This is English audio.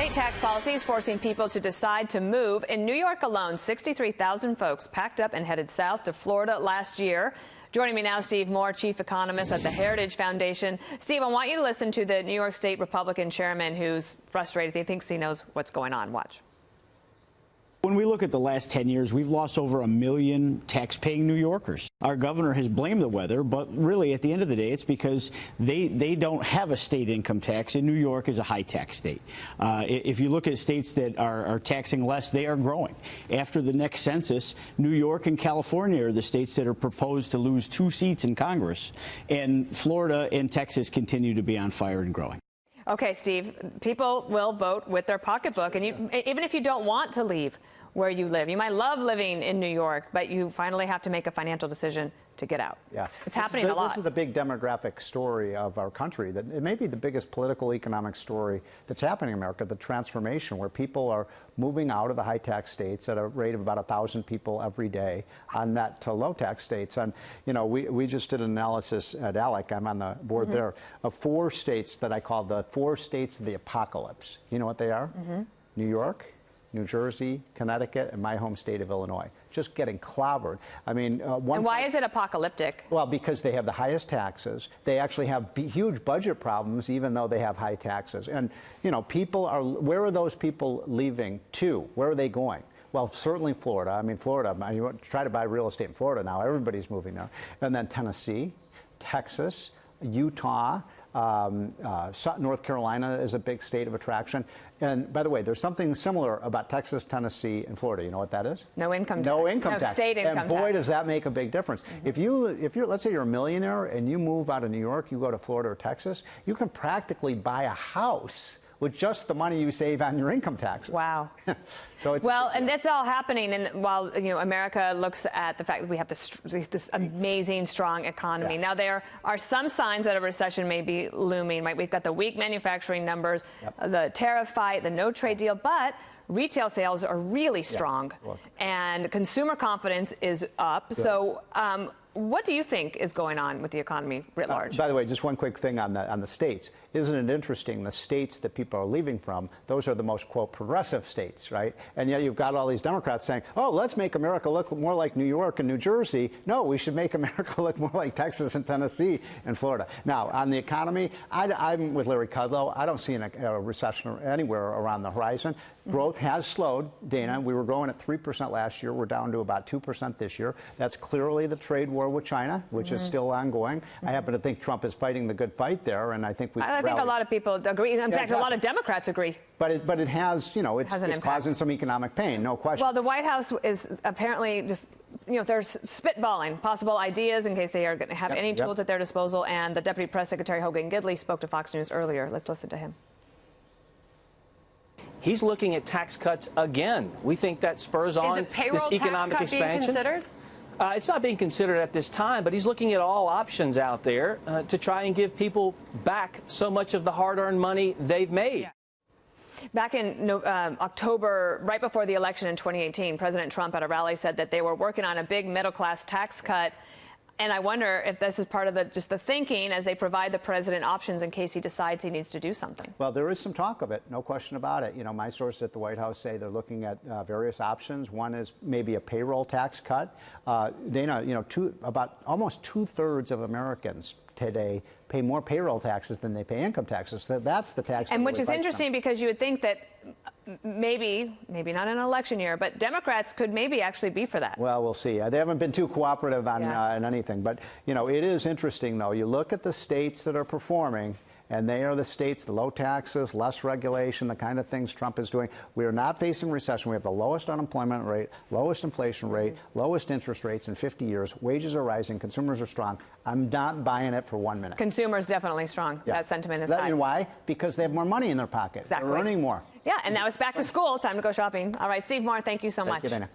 State tax policies forcing people to decide to move. In New York alone, 63,000 folks packed up and headed south to Florida last year. Joining me now, Steve Moore, chief economist at the Heritage Foundation. Steve, I want you to listen to the New York State Republican chairman who's frustrated. He thinks he knows what's going on. Watch. When we look at the last 10 years, we've lost over 1 million tax-paying New Yorkers. Our governor has blamed the weather, but really, at the end of the day, it's because they don't have a state income tax, and New York is a high-tax state. If you look at states that are taxing less, they are growing. After the next census, New York and California are the states that are proposed to lose 2 seats in Congress, and Florida and Texas continue to be on fire and growing. Okay, Steve, people will vote with their pocketbook, and even if you don't want to leave where you live, you might love living in New York, but you finally have to make a financial decision to get out. Yeah, it's happening a lot. This is the big demographic story of our country. That it may be the biggest political economic story that's happening in America, the transformation where people are moving out of the high tax states at a rate of about 1,000 people every day on that to low tax states. And, you know, we just did an analysis at ALEC, I'm on the board there, of 4 states that I call the 4 states of the apocalypse. You know what they are? New York, New Jersey, Connecticut, and my home state of Illinois. Just getting clobbered. I mean, and why is it apocalyptic? Well, because they have the highest taxes. They actually have huge budget problems, even though they have high taxes. And, you know, people are, where are those people leaving to? Where are they going? Well, certainly Florida. I mean, Florida, you try to buy real estate in Florida now, everybody's moving there. And then Tennessee, Texas, Utah, North Carolina is a big state of attraction. And by the way, there's something similar about Texas, Tennessee, and Florida. You know what that is? No income tax. No income tax. State income and boy, tax. does that make a big difference. If you're, let's say you're a millionaire and you move out of New York, you go to Florida or Texas, you can practically buy a house with just the money you save on your income taxes. Wow. So it's well, and that's all happening. And while America looks at the fact that we have this amazing, strong economy. Now, there are some signs that a recession may be looming. Right? We've got the weak manufacturing numbers, the tariff fight, the no trade deal, but retail sales are really strong, and consumer confidence is up. Good. So, what do you think is going on with the economy writ large? By the way, just one quick thing on the states. Isn't it interesting, the states that people are leaving from, those are the most, quote, progressive states, right? And yet you've got all these Democrats saying, oh, let's make America look more like New York and New Jersey. No, we should make America look more like Texas and Tennessee and Florida. Now, on the economy, I'm with Larry Kudlow. I don't see a recession anywhere around the horizon. Growth has slowed, Dana. We were growing at 3% last year. We're down to about 2% this year. That's clearly the trade war with China, which is still ongoing. I happen to think Trump is fighting the good fight there, and I think I think a lot of people agree. In fact, a lot of Democrats agree. But it has, you know, it's causing some economic pain, no question. Well, the White House is apparently just, they're spitballing possible ideas in case they are going to have any tools at their disposal. And the Deputy Press Secretary Hogan Gidley spoke to Fox News earlier. Let's listen to him. He's looking at tax cuts again. We think that spurs on this economic expansion. Considered? It's not being considered at this time, but he's looking at all options out there to try and give people back so much of the hard-earned money they've made. Back in October, right before the election in 2018, President Trump at a rally said that they were working on a big middle-class tax cut. And I wonder if this is part of just the thinking as they provide the president options in case he decides he needs to do something. Well, there is some talk of it, no question about it. You know, my sources at the White House say they're looking at various options. One is maybe a payroll tax cut. Dana, about almost 2/3 of Americans today pay more payroll taxes than they pay income taxes. So that's the tax. And which is interesting because you would think that maybe not in an election year, but Democrats could maybe actually be for that. Well, we'll see. They haven't been too cooperative on anything. But, it is interesting, though. You look at the states that are performing, and they are the states, the low taxes, less regulation, the kind of things Trump is doing. We are not facing recession. We have the lowest unemployment rate, lowest inflation rate, lowest interest rates in 50 years. Wages are rising. Consumers are strong. I'm not buying it for 1 minute. Consumers definitely strong. That sentiment is high. And why? Because they have more money in their pocket. Exactly. They're earning more. Yeah, and now it's back to school. Time to go shopping. All right, Steve Moore, thank you so much. Thank you, Dana.